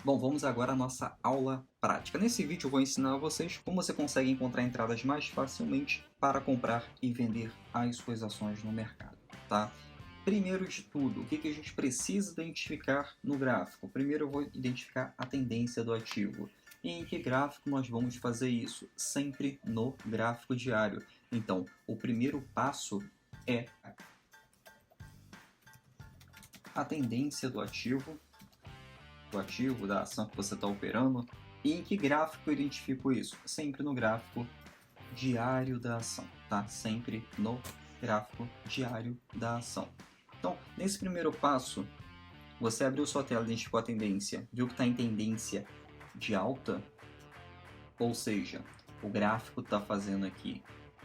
Bom, vamos agora à nossa aula prática. Nesse vídeo eu vou ensinar a vocês como você consegue encontrar entradas mais facilmente para comprar e vender as suas ações no mercado, tá? Primeiro de tudo, o que a gente precisa identificar no gráfico? Primeiro eu vou identificar a tendência do ativo. E em que gráfico nós vamos fazer isso? Sempre no gráfico diário. Então, o primeiro passo é a tendência do ativo, da ação que você está operando. E em que gráfico eu identifico isso? Sempre no gráfico diário da ação, tá? Sempre no gráfico diário da ação. Então, nesse primeiro passo, você abriu sua tela, identificou a tendência, viu que está em tendência de alta, ou seja, o gráfico está fazendo aqui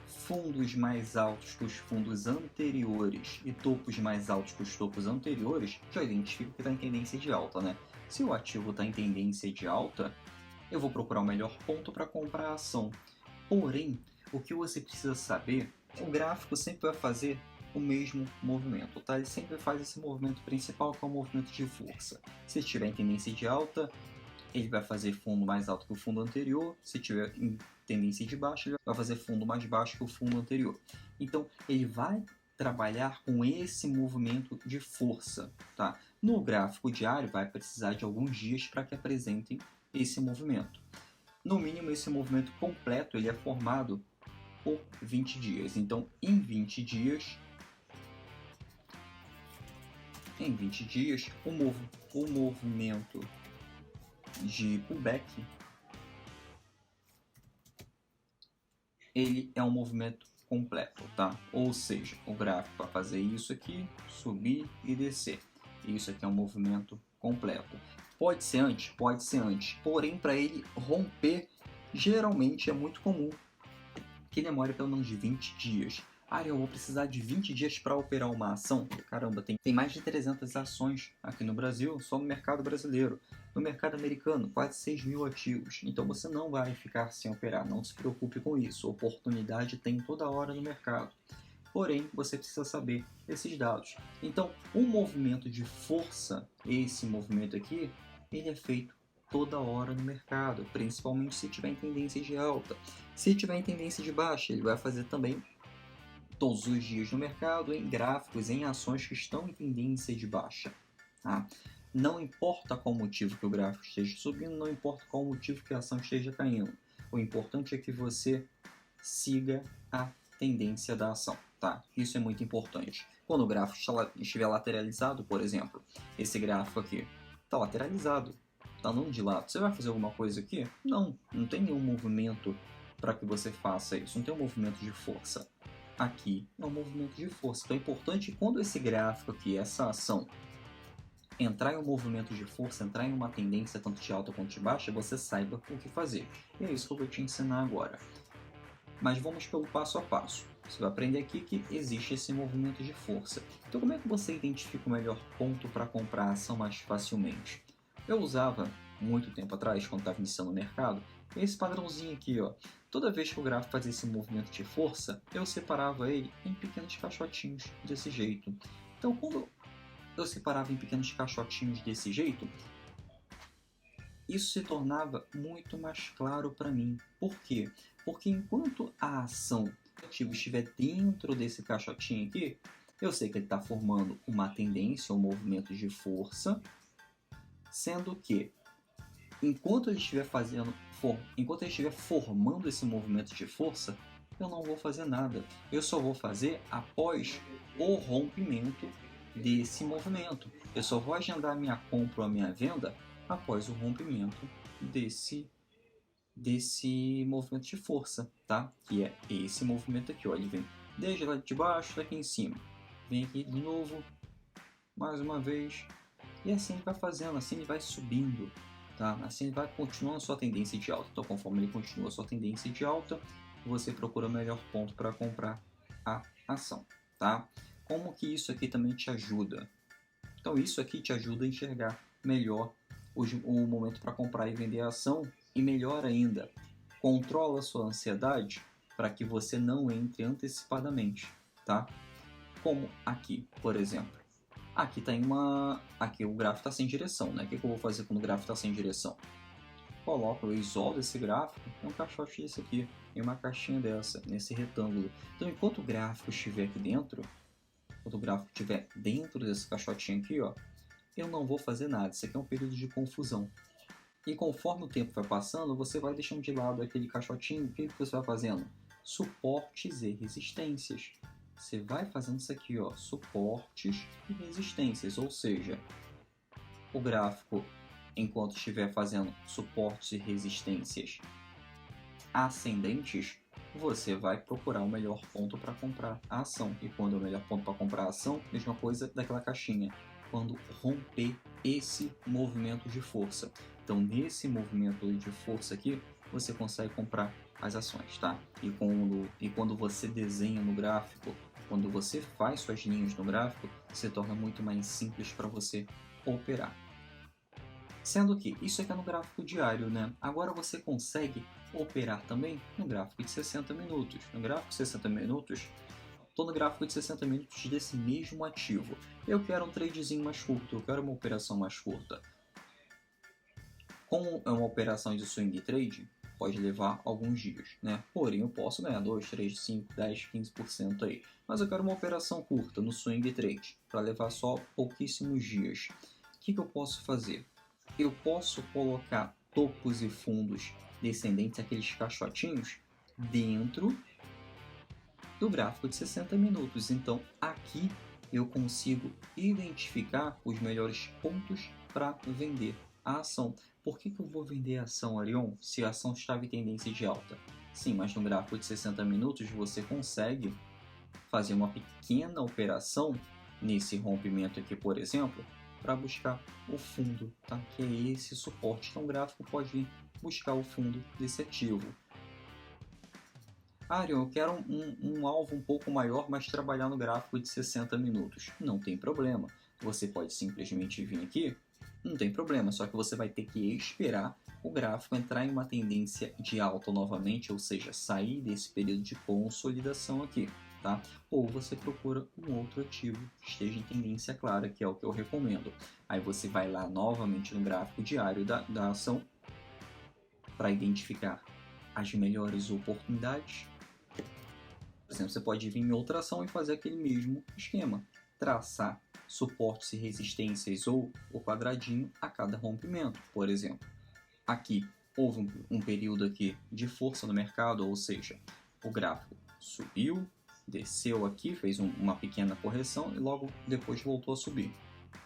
fundos mais altos que os fundos anteriores e topos mais altos que os topos anteriores, já identifico que está em tendência de alta, né? Se o ativo está em tendência de alta, eu vou procurar o melhor ponto para comprar a ação. Porém, o que você precisa saber, o gráfico sempre vai fazer o mesmo movimento, tá? Ele sempre faz esse movimento principal, que é o movimento de força. Se estiver em tendência de alta, ele vai fazer fundo mais alto que o fundo anterior. Se tiver em tendência de baixa, ele vai fazer fundo mais baixo que o fundo anterior. Então, ele vai trabalhar com esse movimento de força, tá? No gráfico diário, vai precisar de alguns dias para que apresentem esse movimento. No mínimo, esse movimento completo ele é formado por 20 dias. Então, em 20 dias, o movimento de pullback ele é um movimento completo, tá? Ou seja, o gráfico vai fazer isso aqui, subir e descer. Isso aqui é um movimento completo. Pode ser antes? Pode ser antes. Porém, para ele romper, geralmente é muito comum que demore pelo menos de 20 dias. Ah, eu vou precisar de 20 dias para operar uma ação? Caramba, tem mais de 300 ações aqui no Brasil, só no mercado brasileiro. No mercado americano, quase 6 mil ativos. Então você não vai ficar sem operar, não se preocupe com isso. Oportunidade tem toda hora no mercado. Porém, você precisa saber esses dados. Então, um movimento de força, esse movimento aqui, ele é feito toda hora no mercado, principalmente se tiver em tendência de alta. Se tiver em tendência de baixa, ele vai fazer também todos os dias no mercado, em gráficos, em ações que estão em tendência de baixa. Tá? Não importa qual motivo que o gráfico esteja subindo, não importa qual motivo que a ação esteja caindo. O importante é que você siga a tendência da ação. Tá? Isso é muito importante. Quando o gráfico estiver lateralizado, por exemplo, esse gráfico aqui está lateralizado, está andando de lado. Você vai fazer alguma coisa aqui? Não, não tem nenhum movimento para que você faça isso, não tem um movimento de força. Aqui é um movimento de força. Então é importante que quando esse gráfico aqui, essa ação, entrar em um movimento de força, entrar em uma tendência tanto de alta quanto de baixa, você saiba o que fazer. E é isso que eu vou te ensinar agora. Mas vamos pelo passo a passo. Você vai aprender aqui que existe esse movimento de força. Então como é que você identifica o melhor ponto para comprar a ação mais facilmente? Eu usava, muito tempo atrás, quando estava iniciando no mercado, esse padrãozinho aqui, ó. Toda vez que o gráfico fazia esse movimento de força, eu separava ele em pequenos caixotinhos desse jeito. Então quando eu separava em pequenos caixotinhos desse jeito, isso se tornava muito mais claro para mim. Por quê? Porque enquanto a ação do ativo estiver dentro desse caixotinho aqui, eu sei que ele está formando uma tendência, um movimento de força, sendo que enquanto ele estiver formando esse movimento de força, eu não vou fazer nada. Eu só vou fazer após o rompimento desse movimento. Eu só vou agendar minha compra ou a minha venda após o rompimento desse movimento de força, tá? Que é esse movimento aqui, ó. Ele vem desde lá de baixo até aqui em cima. Vem aqui de novo, mais uma vez. E assim ele vai fazendo, assim ele vai subindo, tá? Assim ele vai continuando sua tendência de alta. Então, conforme ele continua sua tendência de alta, você procura o melhor ponto para comprar a ação, tá? Como que isso aqui também te ajuda? Então, isso aqui te ajuda a enxergar melhor o momento para comprar e vender a ação e melhor ainda, controla a sua ansiedade para que você não entre antecipadamente, tá? Como aqui, por exemplo. Aqui aqui o gráfico está sem direção, né? O que eu vou fazer quando o gráfico está sem direção? Eu isolo esse gráfico, tem um caixote desse aqui, e uma caixinha dessa, nesse retângulo. Então, enquanto o gráfico estiver aqui dentro, quando o gráfico estiver dentro desse caixotinho aqui, ó, eu não vou fazer nada. Isso aqui é um período de confusão. E conforme o tempo vai passando, você vai deixando de lado aquele caixotinho. O que você vai fazendo? Suportes e resistências. Você vai fazendo isso aqui, ó, suportes e resistências, ou seja, o gráfico, enquanto estiver fazendo suportes e resistências ascendentes, você vai procurar o melhor ponto para comprar a ação. E quando é o melhor ponto para comprar a ação, mesma coisa daquela caixinha. Quando romper esse movimento de força. Então, nesse movimento de força aqui, você consegue comprar as ações, tá? E quando você desenha no gráfico, quando você faz suas linhas no gráfico, se torna muito mais simples para você operar. Sendo que isso aqui é no gráfico diário, né? Agora você consegue operar também no gráfico de 60 minutos. No gráfico de 60 minutos, estou no gráfico de 60 minutos desse mesmo ativo. Eu quero um tradezinho mais curto, eu quero uma operação mais curta. Como é uma operação de swing trade, pode levar alguns dias, né? Porém, eu posso ganhar 2, 3, 5, 10, 15% aí. Mas eu quero uma operação curta no swing trade, para levar só pouquíssimos dias. O que eu posso fazer? Eu posso colocar topos e fundos descendentes, aqueles caixotinhos, dentro do gráfico de 60 minutos. Então, aqui eu consigo identificar os melhores pontos para vender a ação. Por que eu vou vender a ação Arion se a ação estava em tendência de alta? Sim, mas no gráfico de 60 minutos você consegue fazer uma pequena operação nesse rompimento aqui, por exemplo, para buscar o fundo, tá? Que é esse suporte. Então o gráfico pode vir buscar o fundo desse ativo. Arion, eu quero um alvo um pouco maior, mas trabalhar no gráfico de 60 minutos. Não tem problema. Você pode simplesmente vir aqui, não tem problema, só que você vai ter que esperar o gráfico entrar em uma tendência de alta novamente, ou seja, sair desse período de consolidação aqui. Tá? Ou você procura um outro ativo que esteja em tendência clara, que é o que eu recomendo. Aí você vai lá novamente no gráfico diário da ação para identificar as melhores oportunidades. Por exemplo, você pode vir em outra ação e fazer aquele mesmo esquema, traçar suportes e resistências ou o quadradinho a cada rompimento, por exemplo. Aqui houve um período aqui de força no mercado, ou seja, o gráfico subiu, desceu aqui, fez uma pequena correção e logo depois voltou a subir,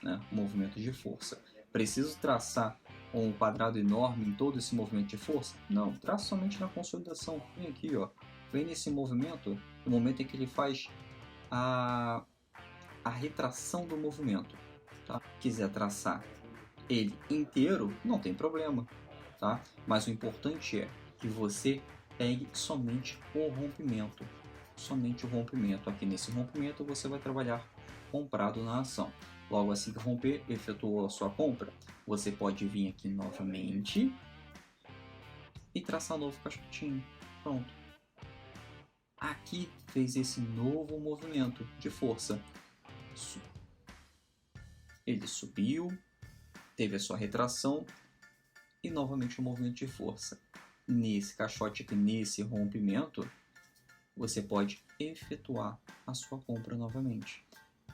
né? Movimento de força. Preciso traçar um quadrado enorme em todo esse movimento de força? Não, traço somente na consolidação. Vem aqui, ó. Vem nesse movimento, no momento em que ele faz a retração do movimento. Tá? Quiser traçar ele inteiro, não tem problema. Tá? Mas o importante é que você pegue somente o rompimento. Somente o rompimento. Aqui nesse rompimento você vai trabalhar comprado na ação. Logo assim que romper, efetuou a sua compra, você pode vir aqui novamente e traçar novo caixotinho. Pronto. Aqui fez esse novo movimento de força. Ele subiu, teve a sua retração e novamente o movimento de força. Nesse caixote aqui, nesse rompimento, você pode efetuar a sua compra novamente.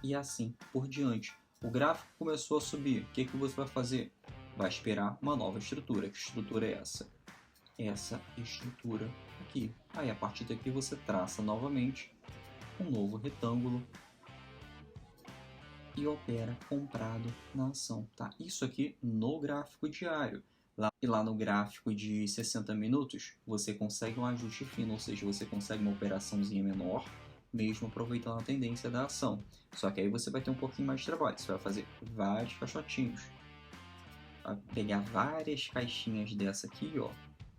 E assim por diante. O gráfico começou a subir. O que você vai fazer? Vai esperar uma nova estrutura. Que estrutura é essa? Essa estrutura aqui. Aí a partir daqui você traça novamente um novo retângulo e opera comprado na ação. Tá? Isso aqui no gráfico diário. Lá no gráfico de 60 minutos, você consegue um ajuste fino, ou seja, você consegue uma operaçãozinha menor, mesmo aproveitando a tendência da ação. Só que aí você vai ter um pouquinho mais de trabalho. Você vai fazer vários caixotinhos. Vai pegar várias caixinhas dessa aqui, ó.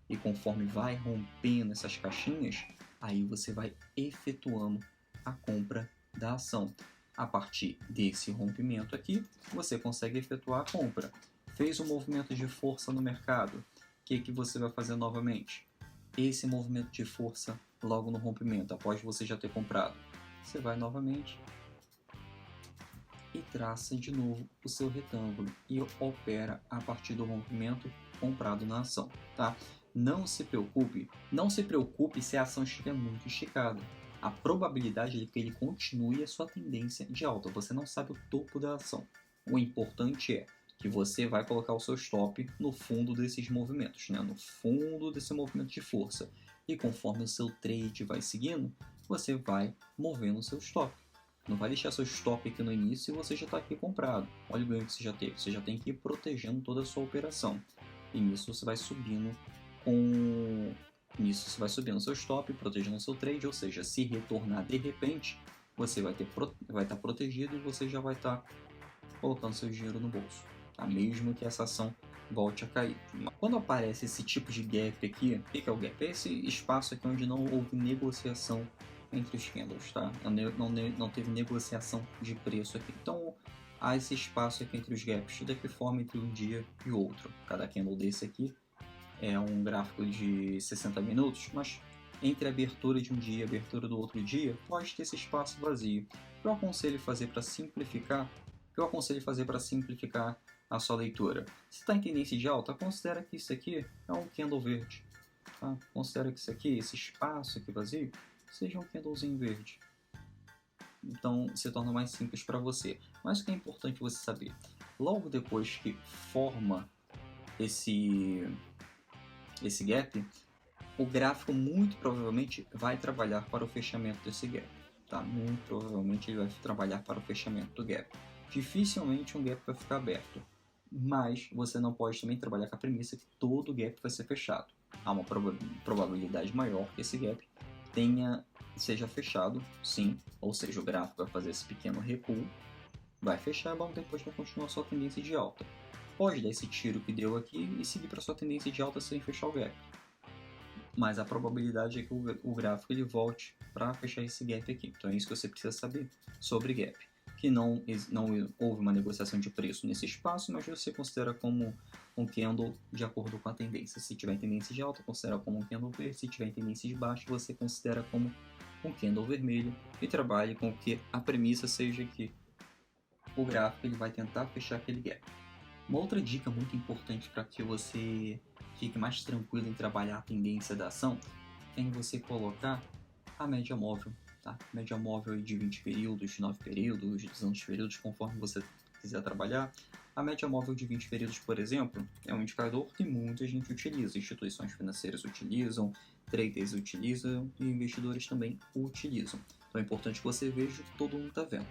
E conforme vai rompendo essas caixinhas, aí você vai efetuando a compra da ação. A partir desse rompimento aqui, você consegue efetuar a compra. Fez um movimento de força no mercado, o que você vai fazer novamente? Esse movimento de força logo no rompimento, após você já ter comprado. Você vai novamente e traça de novo o seu retângulo e opera a partir do rompimento comprado na ação, tá? Não se preocupe se a ação estiver muito esticada. A probabilidade é que ele continue a sua tendência de alta. Você não sabe o topo da ação. O importante é que você vai colocar o seu stop no fundo desses movimentos, né? No fundo desse movimento de força. E conforme o seu trade vai seguindo, você vai movendo o seu stop. Não vai deixar seu stop aqui no início e você já está aqui comprado. Olha o ganho que você já teve. Você já tem que ir protegendo toda a sua operação. E nisso você vai subindo com... Nisso você vai subindo seu stop, protegendo seu trade, ou seja, se retornar de repente, você vai estar protegido e você já vai estar colocando seu dinheiro no bolso, tá? Mesmo que essa ação volte a cair. Quando aparece esse tipo de gap aqui, o que é o gap? É esse espaço aqui onde não houve negociação entre os candles, tá? Não teve negociação de preço aqui. Então, há esse espaço aqui entre os gaps, da que forma entre um dia e outro. Cada candle desse aqui é um gráfico de 60 minutos, mas entre a abertura de um dia e a abertura do outro dia, pode ter esse espaço vazio. O que eu aconselho fazer para simplificar? A sua leitura? Se está em tendência de alta, considera que isso aqui é um candle verde. Tá? Considera que isso aqui, esse espaço aqui vazio, seja um candlezinho verde. Então se torna mais simples para você. Mas o que é importante você saber? Logo depois que forma esse gap, o gráfico muito provavelmente vai trabalhar para o fechamento desse gap. Tá? Muito provavelmente ele vai trabalhar para o fechamento do gap. Dificilmente um gap vai ficar aberto, mas você não pode também trabalhar com a premissa que todo gap vai ser fechado. Há uma probabilidade maior que esse gap seja fechado, sim, ou seja, o gráfico vai fazer esse pequeno recuo, vai fechar, mas depois vai continuar a sua tendência de alta. Pode dar esse tiro que deu aqui e seguir para sua tendência de alta sem fechar o gap. Mas a probabilidade é que o gráfico ele volte para fechar esse gap aqui. Então é isso que você precisa saber sobre gap. Que não houve uma negociação de preço nesse espaço, mas você considera como um candle de acordo com a tendência. Se tiver em tendência de alta, considera como um candle verde. Se tiver em tendência de baixo, você considera como um candle vermelho. E trabalhe com que a premissa seja que o gráfico ele vai tentar fechar aquele gap. Uma outra dica muito importante para que você fique mais tranquilo em trabalhar a tendência da ação é em você colocar a média móvel, tá? Média móvel de 20 períodos, de 9 períodos, de 200 períodos, conforme você quiser trabalhar. A média móvel de 20 períodos, por exemplo, é um indicador que muita gente utiliza, instituições financeiras utilizam, traders utilizam e investidores também o utilizam. Então é importante que você veja o que todo mundo está vendo.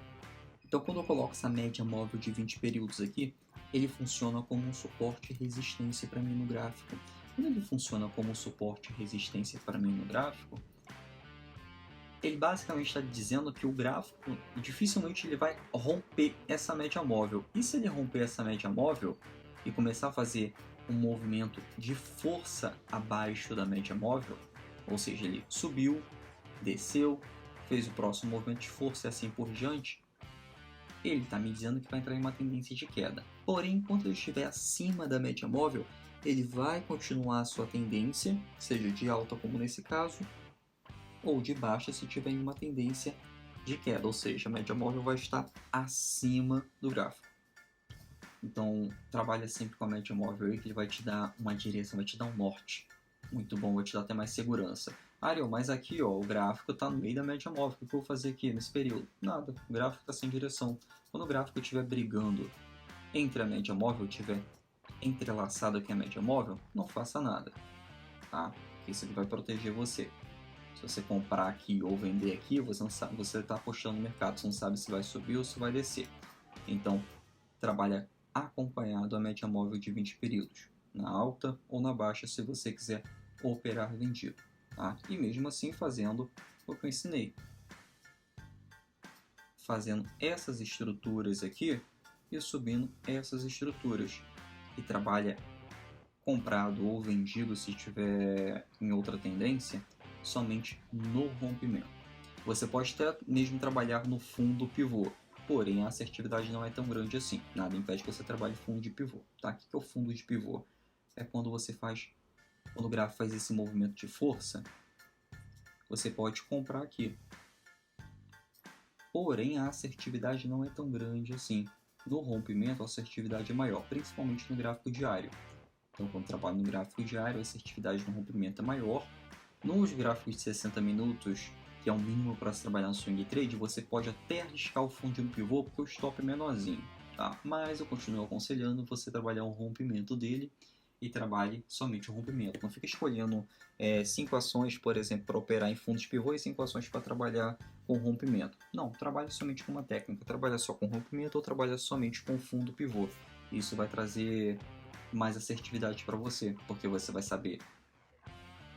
Então quando eu coloco essa média móvel de 20 períodos aqui, ele funciona como um suporte e resistência para mim no gráfico. Quando ele funciona como um suporte e resistência para mim no gráfico, ele basicamente está dizendo que o gráfico dificilmente ele vai romper essa média móvel. E se ele romper essa média móvel e começar a fazer um movimento de força abaixo da média móvel, ou seja, ele subiu, desceu, fez o próximo movimento de força e assim por diante, ele está me dizendo que vai entrar em uma tendência de queda. Porém, enquanto ele estiver acima da média móvel, ele vai continuar a sua tendência, seja de alta como nesse caso, ou de baixa se tiver em uma tendência de queda, ou seja, a média móvel vai estar acima do gráfico. Então, trabalha sempre com a média móvel aí, que ele vai te dar uma direção, vai te dar um norte. Muito bom, vai te dar até mais segurança. Ariel, mas aqui ó, o gráfico está no meio da média móvel, o que eu vou fazer aqui nesse período? Nada, o gráfico está sem direção. Quando o gráfico estiver brigando entre a média móvel, estiver entrelaçado aqui a média móvel, não faça nada, tá? Isso aqui vai proteger você. Se você comprar aqui ou vender aqui, você não sabe, você está apostando no mercado, você não sabe se vai subir ou se vai descer. Então, trabalha acompanhado a média móvel de 20 períodos, na alta ou na baixa, se você quiser operar vendido. Tá? E mesmo assim fazendo o que eu ensinei. Fazendo essas estruturas aqui e subindo essas estruturas. E trabalha comprado ou vendido se estiver em outra tendência, somente no rompimento. Você pode até mesmo trabalhar no fundo pivô, porém a assertividade não é tão grande assim. Nada impede que você trabalhe fundo de pivô. Tá? O que é o fundo de pivô? É quando o gráfico faz esse movimento de força, você pode comprar aqui. porém a assertividade não é tão grande assim. No rompimento, a assertividade é maior, principalmente no gráfico diário. Então, quando trabalho no gráfico diário, a assertividade no rompimento é maior. Nos gráficos de 60 minutos, que é o mínimo para se trabalhar no swing trade, você pode até arriscar o fundo de um pivô porque o stop é menorzinho, tá? Mas eu continuo aconselhando você trabalhar o rompimento dele e trabalhe somente o rompimento. Não fica escolhendo 5 ações, por exemplo, para operar em fundos de pivô e 5 ações para trabalhar com rompimento. Não, trabalhe somente com uma técnica. Trabalha só com rompimento ou trabalha somente com fundo pivô. Isso vai trazer mais assertividade para você, porque você vai saber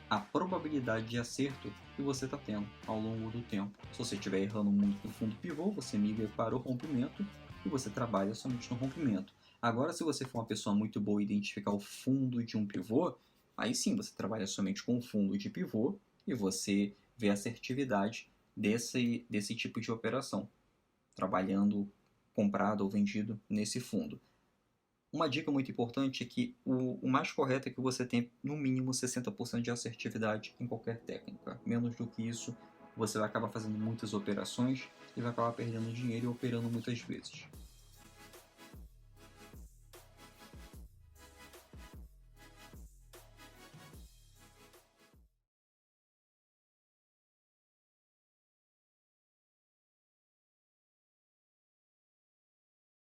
a probabilidade de acerto que você está tendo ao longo do tempo. Se você estiver errando muito no fundo pivô, você migra para o rompimento e você trabalha somente no rompimento. Agora, se você for uma pessoa muito boa em identificar o fundo de um pivô, aí sim você trabalha somente com o fundo de pivô e você vê a assertividade desse tipo de operação, trabalhando comprado ou vendido nesse fundo. Uma dica muito importante é que o mais correto é que você tenha no mínimo 60% de assertividade em qualquer técnica. Menos do que isso, você vai acabar fazendo muitas operações e vai acabar perdendo dinheiro e operando muitas vezes.